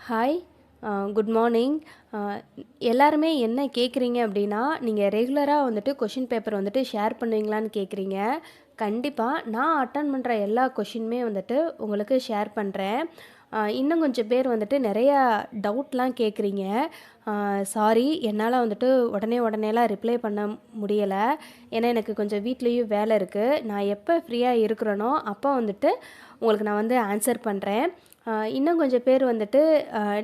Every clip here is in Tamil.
Hi good morning. எல்லாருமே என்ன கேட்குறீங்க அப்படின்னா, நீங்கள் ரெகுலராக வந்துட்டு கொஷின் பேப்பர் வந்துட்டு ஷேர் பண்ணுவீங்களான்னு கேட்குறீங்க. கண்டிப்பாக நான் அட்டன் பண்ணுற எல்லா கொஷினுமே வந்துட்டு உங்களுக்கு ஷேர் பண்ணுறேன். இன்னும் கொஞ்சம் பேர் வந்துட்டு நிறையா டவுட்லாம் கேட்குறீங்க. சாரி, என்னால் வந்துட்டு உடனேலாம் ரிப்ளை பண்ண முடியலை. ஏன்னா எனக்கு கொஞ்சம் வீட்லேயும் வேலை இருக்குது. நான் எப்போ ஃப்ரீயாக இருக்கிறேனோ அப்போ வந்துட்டு உங்களுக்கு நான் வந்து ஆன்சர் பண்ணுறேன். இன்னும் கொஞ்சம் பேர் வந்துட்டு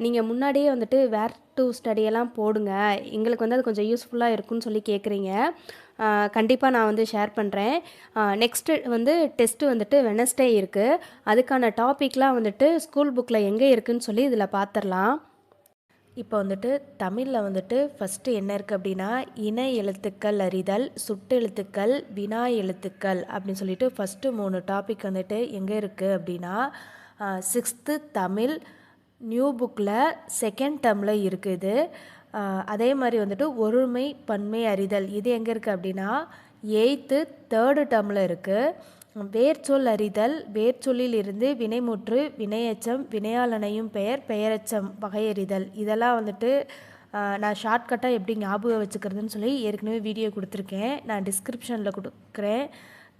நீங்கள் முன்னாடியே வந்துட்டு வேர் டு ஸ்டடியெல்லாம் போடுங்க, எங்களுக்கு வந்து அது கொஞ்சம் யூஸ்ஃபுல்லாக இருக்குன்னு சொல்லி கேட்குறீங்க. கண்டிப்பாக நான் வந்து ஷேர் பண்ணுறேன். நெக்ஸ்ட்டு வந்து டெஸ்ட்டு வந்துட்டு வெனஸ்டே இருக்குது. அதுக்கான டாபிக்லாம் வந்துட்டு ஸ்கூல் புக்கில் எங்கே இருக்குதுன்னு சொல்லி இதில் பார்த்துடலாம். இப்போ வந்துட்டு தமிழில் வந்துட்டு ஃபஸ்ட்டு என்ன இருக்குது அப்படின்னா, இணை எழுத்துக்கள் அறிதல், சுட்டெழுத்துக்கள், வினா எழுத்துக்கள் அப்படின்னு சொல்லிட்டு ஃபஸ்ட்டு 3 டாபிக் வந்துட்டு எங்கே இருக்குது அப்படின்னா, 6th தமிழ் நியூ புக்கில் செகண்ட் டேர்மில் இருக்குது. அதே மாதிரி வந்துட்டு ஒருமை பன்மை அறிதல் இது எங்கே இருக்குது அப்படின்னா 8th தேர்டு டேர்மில் இருக்குது. வேர்ச்சொல் அறிதல், வேர்ச்சொல்லில் இருந்து வினைமுற்று, வினையெச்சம், வினையாளனையும் பெயர், பெயரெச்சம் வகையறிதல் இதெல்லாம் வந்துட்டு நான் ஷார்ட்கட்டாக எப்படி ஞாபகம் வச்சுக்கிறதுன்னு சொல்லி ஏற்கனவே வீடியோ கொடுத்துருக்கேன். நான் டிஸ்கிரிப்ஷனில் கொடுக்குறேன்,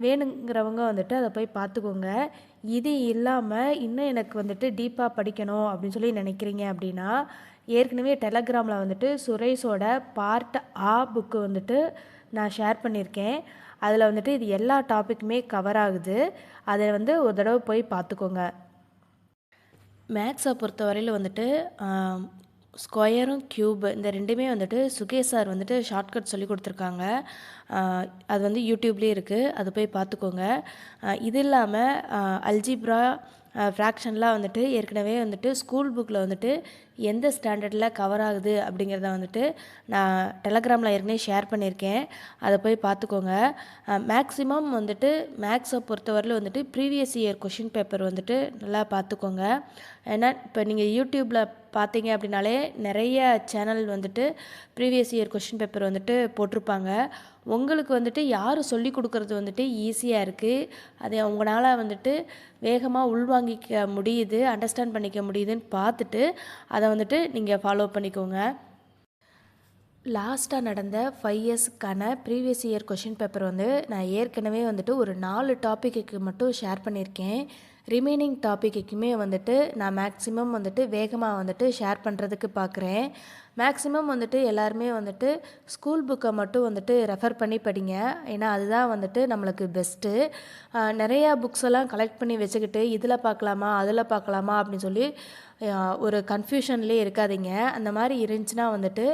வேணுங்கிறவங்க வந்துட்டு அதை போய் பார்த்துக்கோங்க. இது இல்லாமல் இன்னும் எனக்கு வந்துட்டு டீப்பாக படிக்கணும் அப்படின்னு சொல்லி நினைக்கிறீங்க அப்படின்னா, ஏற்கனவே டெலகிராமில் வந்துட்டு சுரேஷோட பார்ட் ஆ புக்கு வந்துட்டு நான் ஷேர் பண்ணியிருக்கேன். அதில் வந்துட்டு இது எல்லா டாப்பிக்குமே கவர் ஆகுது. அதை வந்து ஒரு தடவை போய் பார்த்துக்கோங்க. மேக்ஸை பொறுத்தவரையில் வந்துட்டு ஸ்கொயரும் க்யூப் இந்த ரெண்டுமே வந்துட்டு சுகேஷ் சார் வந்துட்டு ஷார்ட்கட் சொல்லி கொடுத்துருக்காங்க. அது வந்து யூடியூப்லேயே இருக்குது, அது போய் பார்த்துக்கோங்க. இது இல்லாமல் அல்ஜிப்ரா, ஃப்ராக்ஷன்லாம் வந்துட்டு ஏற்கனவே வந்துட்டு ஸ்கூல் புக்கில் வந்துட்டு எந்த ஸ்டாண்டர்டில் கவர் ஆகுது அப்படிங்கிறத வந்துட்டு நான் டெலகிராமில் ஏற்கனவே ஷேர் பண்ணியிருக்கேன், அதை போய் பார்த்துக்கோங்க. மேக்ஸிமம் வந்துட்டு மேக்ஸை பொறுத்தவரையில் வந்துட்டு ப்ரீவியஸ் இயர் கொஷின் பேப்பர் வந்துட்டு நல்லா பார்த்துக்கோங்க. ஏன்னா இப்போ நீங்கள் யூடியூப்பில் பார்த்தீங்க அப்படின்னாலே நிறைய சேனல் வந்துட்டு ப்ரீவியஸ் இயர் கொஷின் பேப்பர் வந்துட்டு போட்டிருப்பாங்க. உங்களுக்கு வந்துட்டு யார் சொல்லி கொடுக்குறது வந்துட்டு ஈஸியாக இருக்குது, அதை உங்களால் வந்துட்டு வேகமாக உள்வாங்கிக்க முடியுது, அண்டர்ஸ்டாண்ட் பண்ணிக்க முடியுதுன்னு பார்த்துட்டு அதை வந்துட்டு நீங்கள் ஃபாலோ பண்ணிக்கோங்க. லாஸ்ட்டாக நடந்த 5 இயர்ஸுக்கான ப்ரீவியஸ் இயர் கொஷின் பேப்பர் வந்து நான் ஏற்கனவே வந்துட்டு ஒரு 4 டாப்பிக்கு மட்டும் ஷேர் பண்ணியிருக்கேன். ரிமைனிங் டாப்பிக்குமே வந்துட்டு நான் மேக்ஸிமம் வந்துட்டு வேகமாக வந்துட்டு ஷேர் பண்ணுறதுக்கு பார்க்குறேன். மேக்ஸிமம் வந்துட்டு எல்லாருமே வந்துட்டு ஸ்கூல் புக்கை மட்டும் வந்துட்டு ரெஃபர் பண்ணி படிங்க, ஏன்னா அதுதான் வந்துட்டு நம்மளுக்கு பெஸ்ட்டு. நிறையா புக்ஸ் எல்லாம் கலெக்ட் பண்ணி வச்சுக்கிட்டு இதில் பார்க்கலாமா அதில் பார்க்கலாமா அப்படின்னு சொல்லி ஒரு கன்ஃபியூஷன்லேயே இருக்காதீங்க. அந்த மாதிரி இருந்துச்சுன்னா வந்துட்டு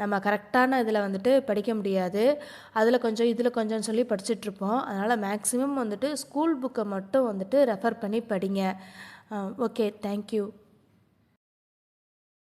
நம்ம கரெக்டான இதில் வந்துட்டு படிக்க முடியாது. அதில் கொஞ்சம் இதில் கொஞ்சம்னு சொல்லி படிச்சுட்ருப்போம். அதனால் மேக்ஸிமம் வந்துட்டு ஸ்கூல் புக்கை மட்டும் வந்துட்டு ரெஃபர் பண்ணி படிங்க. Okay, thank you.